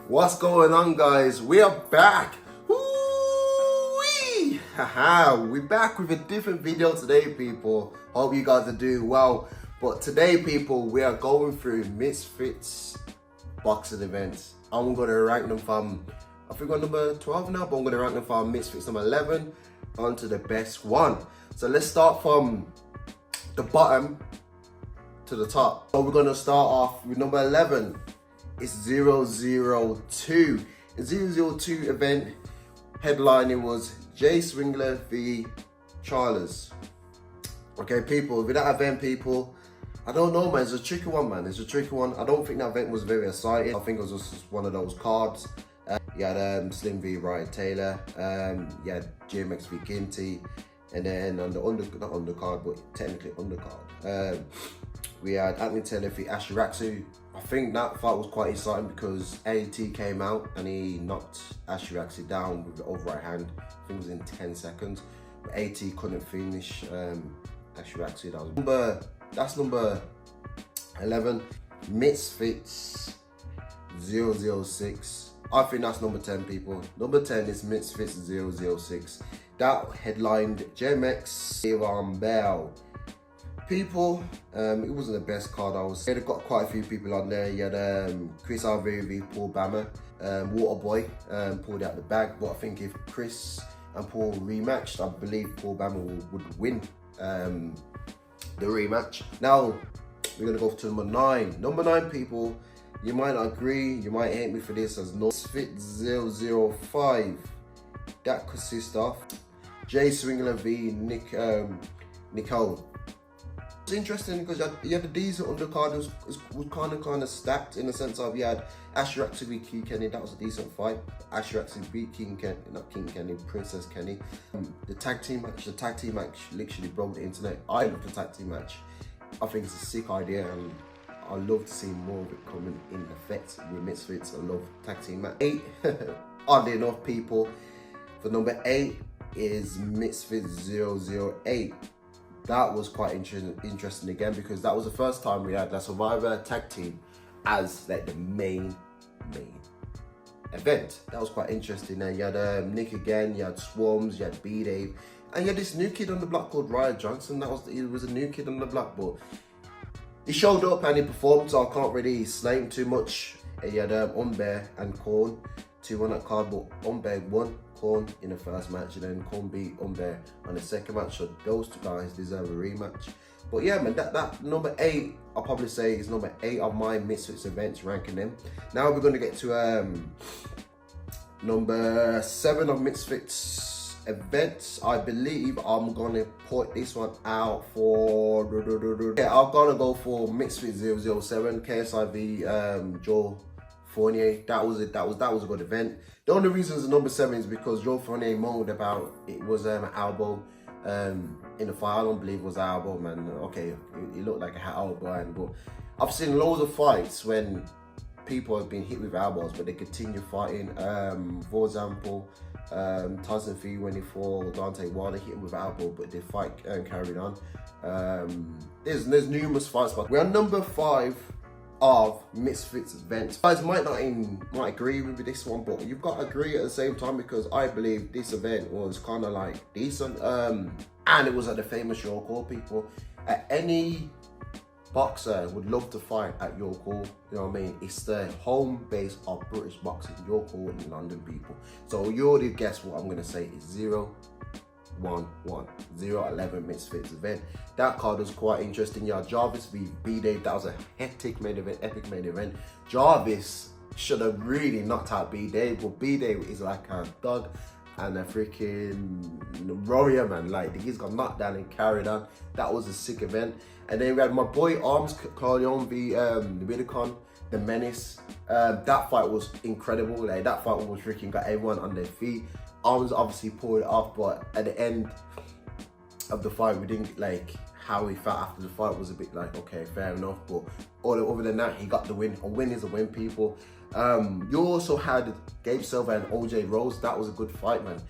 What's going on, guys? We are back. Woo-wee! Haha, we're back with a different video today, people. Hope you guys are doing well. But today, people, we are going through Misfits boxing events. I'm gonna rank them from, I think I'm number 12 now, but I'm gonna rank them from Misfits number 11 onto the best one. So let's start from the bottom to the top. So we're gonna start off with number 11. It's 002. The 002 event headlining was Jay Swingler v Charles. Okay, people, with that event, people, I don't know, man. It's a tricky one, man. It's a tricky one. I don't think that event was very exciting. I think it was just one of those cards. You had Slim v Ryan Taylor. You had GMX v Ginty. And then on the not undercard, but technically undercard, we had Anthony Taylor v Ashiraxu. I think that fight was quite exciting because AT came out and he knocked Ashiraxu down with the overright hand. I think it was in 10 seconds. But AT couldn't finish Ashiraxu. That's number 11. Misfits 006. I think that's number 10, people. Number 10 is Misfits 006. That headlined JMX, Ivan Bell. People, it wasn't the best card, I would say. They've got quite a few people on there. You had Chris Alvey v Paul Bammer. Waterboy pulled out the bag, but I think if Chris and Paul rematched, I believe Paul Bammer would win the rematch. Now, we're gonna go to number 9. Number 9, people, you might not agree, you might hate me for this, as Misfits 005. That consists of Jay Swingler v Nicole. It's interesting because you had a decent undercard. It was kind of stacked in the sense of you had Ashiraxu v King Kenny. That was a decent fight. Ashiraxu beat Princess Kenny. The tag team match literally broke the internet. I love the tag team match. I think it's a sick idea, and I love to see more of it coming in effect with Misfits. I love tag team match. 8, oddly enough, people, for number 8 is Misfits 008. That was quite interesting again, because that was the first time we had the Survivor tag team as like the main event. That was quite interesting. And you had Nick again, you had Swarms, you had B-Dave, and you had this new kid on the block called Ryan Johnson. He was a new kid on the block, but he showed up and he performed, so I can't really slay him too much. And you had Umber and Korn, 2 on that card, but Umber won Korn in the first match, and then Korn beat Umber on the second match. So those two guys deserve a rematch. But yeah, man, that number 8, I'll probably say is number 8 of my Misfits events, ranking them. Now we're gonna get to number 7 of Misfits events. I believe I'm gonna put this one out for, yeah, I'm gonna go for Misfits 007, KSI v Joe Fournier. That was a good event. The only reason it's number 7 is because Joe Fournier moaned about it was an elbow in the fight. I don't believe it was an elbow, man. Okay, it looked like a elbow, but I've seen loads of fights when people have been hit with elbows, but they continue fighting. For example, Tyson Fury, when he fought Dante Wilder, hit him with elbow, but the fight carried on. There's numerous fights, but we're number 5 of Misfits events. You guys might agree with this one, but you've got to agree at the same time, because I believe this event was kind of like decent, and it was at the famous York Hall, people. Any boxer would love to fight at York Hall, you know what I mean? It's the home base of British boxing, York Hall in London, people. So you already guessed what I'm going to say is 011 Misfits event. That card was quite interesting. Yeah, Jarvis v B-Dave. That was a hectic main event, epic main event. Jarvis should have really knocked out B-Dave, but B-Dave is like a dog and a freaking warrior, man. Like, he's got knocked down and carried on. That was a sick event. And then we had my boy Arms Claudion v Vidicon, the Menace. That fight was incredible. Like, that fight was freaking got everyone on their feet. Arms obviously pulled it off, but at the end of the fight, we didn't like how he felt after the fight. Was a bit like, okay, fair enough, but other than that, he got the win. A win is a win, people. You also had Gabe Silver and OJ Rose. That was a good fight, man.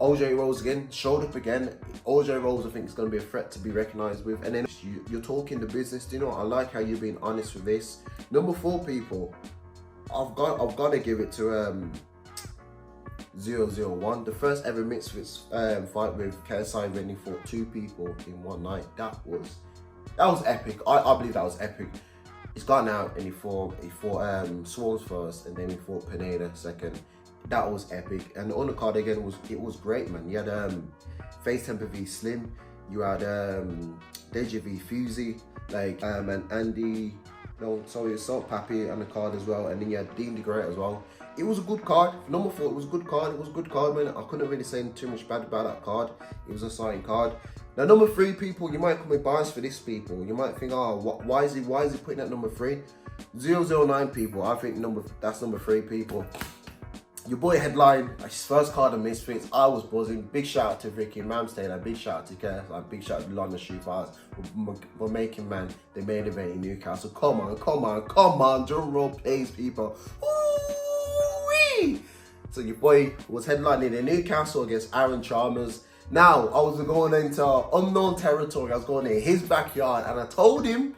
OJ Rose again showed up again. OJ Rose, I think, is going to be a threat to be recognised with. And then you're talking the business. Do you know what? I like how you're being honest with this. Number 4, people. I've got to give it to 001. The first ever Misfits fight with KSI when he fought 2 people in one night. That was epic. I believe that was epic. He's gone out and he fought Swarms first, and then he fought Pineda second. That was epic. And the undercard again was great, man. You had Face Temper v Slim. You had Deja v Fusey, like and Andy. No, sorry, Salt Pappy on the card as well, and then you had Dean the Great as well. It was a good card. Number 4, it was a good card. It was a good card, man. I couldn't really say too much bad about that card. It was a signed card. Now, number 3, people, you might come with bias for this, people. You might think, oh, why is he putting at number 3? 009, people. I think that's number 3, people. Your boy headline, his first card of Misfits. I was buzzing. Big shout out to Ricky Mamstein. Big shout out to Kes. Big shout out to London Street Fighters. We're making, man, the main event in Newcastle. Come on. Drum roll, please, people. Ooh-wee! So your boy was headlining in Newcastle against Aaron Chalmers. Now, I was going into unknown territory. I was going in his backyard, and I told him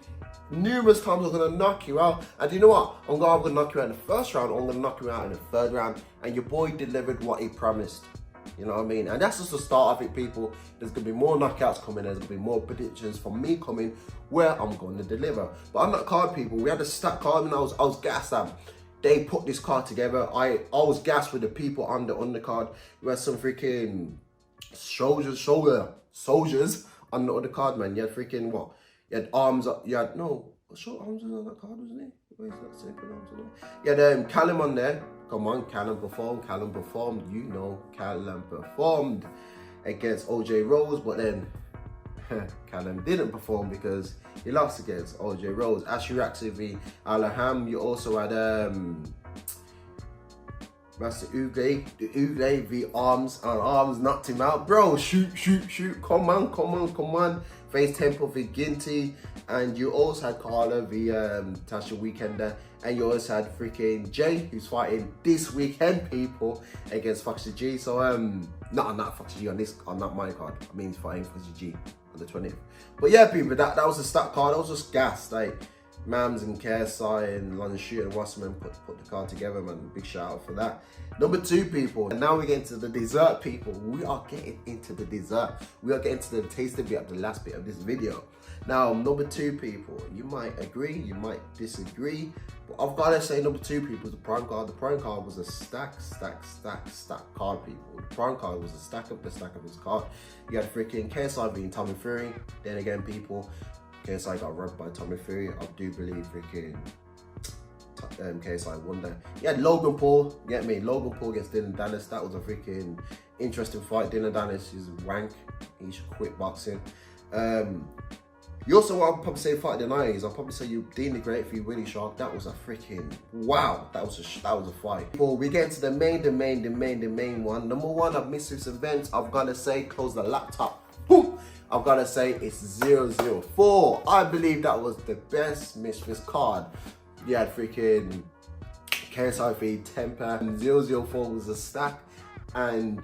numerous times I'm gonna knock you out. And you know what? I'm gonna knock you out in the first round, I'm gonna knock you out in the third round. And your boy delivered what he promised. You know what I mean? And that's just the start of it, people. There's gonna be more knockouts coming, there's gonna be more predictions from me coming where I'm gonna deliver. But on that card, people, we had a stack card, and I was gassed at. They put this card together. I was gassed with the people on the undercard. We had some freaking soldiers on the undercard, man. You had freaking what? You had arms up. You had short arms on that card, wasn't it? Where's that second arms on there? You had Callum on there. Come on, Callum performed. You know, Callum performed against OJ Rose, but then Callum didn't perform because he lost against OJ Rose. Ashley Raxi v Alaham. You also had Master Ugle v Arms, and Arms knocked him out. Bro, shoot. Come on. Face Temple v Ginty. And you also had Carla v Tasha Weekender. And you also had freaking Jay, who's fighting this weekend, people, against Foxy G. So, not Foxy G on that my card. I mean, he's fighting Foxy G on the 20th. But yeah, people, that was a stat card. I was just gassed. Like, Mams and KSI and London Shoot and Wasserman put the card together, man. Big shout out for that. Number 2, people. And now we get into the dessert, people. We are getting into the dessert. We are getting to the tasting bit of the last bit of this video. Now, number 2, people. You might agree, you might disagree, but I've got to say number 2, people, is the prime card. The prime card was a stack card, people. The prime card was a stack of this card. You had freaking KSI being Tommy Fury. Then again, people, KSI got robbed by Tommy Fury. I do believe freaking KSI won there. You had Logan Paul, get me? Logan Paul against Dylan Dennis. That was a freaking interesting fight. Dylan Dennis is wank. He should quit boxing. You also, what I'll probably say fight of the 90s, I'll probably say you Dean the Great for you, Willie Sharp. That was a freaking wow. That was a fight. Before we get to the main one. Number 1 of Misfits events, I've got to say, close the laptop. Boom. I've got to say it's 004. I believe that was the best Misfits card. You had freaking KSI v Temper. 004 was a stack and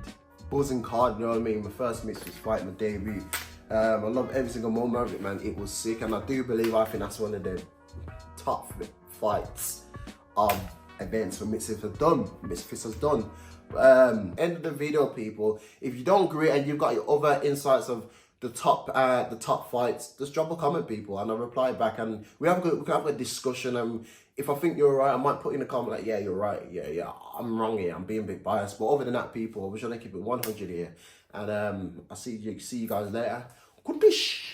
buzzing card, you know what I mean? My first Misfits fight, my debut. I love every single moment of it, man. It was sick, and I think that's one of the top fights of events for Misfits has done. End of the video, people. If you don't agree and you've got your other insights of the top fights, just drop a comment, people, and I'll reply back, and we can have a discussion. And if I think you're right, I might put in a comment like, yeah, you're right, yeah, I'm wrong here, I'm being a bit biased. But other than that, people, we're trying to keep it 100 here, and I'll see you guys later. Good bish.